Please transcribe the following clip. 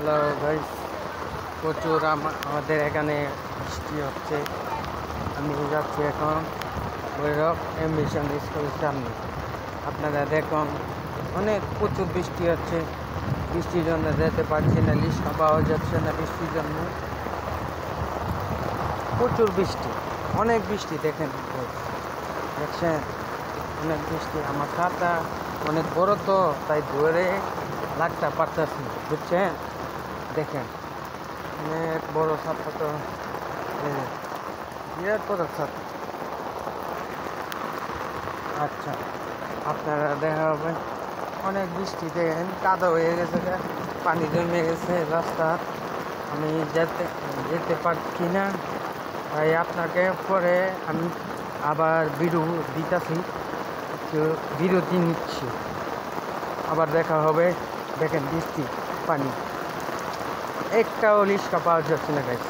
Hello guys, প্রচুর আমাদের এখানে বৃষ্টি হচ্ছে। আমি যাচ্ছি এখন ভৈরব এমবিশন স্কুলের সামনে। আপনারা দেখুন, প্রচুর বৃষ্টি হচ্ছে। বৃষ্টির জন্য যেতে পারছি না, লিস্টটা পাওয়া যাচ্ছে না। বৃষ্টির জন্য প্রচুর বৃষ্টি, অনেক বৃষ্টি। দেখছেন, অনেক বৃষ্টি। আমার ছাতা অনেক বড়, তো তাই ধরে লাগতে পারতেছি, বুঝছেন? দেখেন, অনেক বড় ছাতা, তো বিরাট বড় ছাতা। আচ্ছা, আপনারা দেখা হবে। অনেক বৃষ্টি, দেখেন কাদা হয়ে গেছে, পানি জমে গেছে রাস্তা। আমি যেতে পারছি না, তাই আপনাকে পরে আমি আবার দিতেছি, একটু বিরতি নিচ্ছি। আবার দেখা হবে। দেখেন বৃষ্টি, পানি, একটাও রিস্কা পাওয়া যাচ্ছে না গাইস।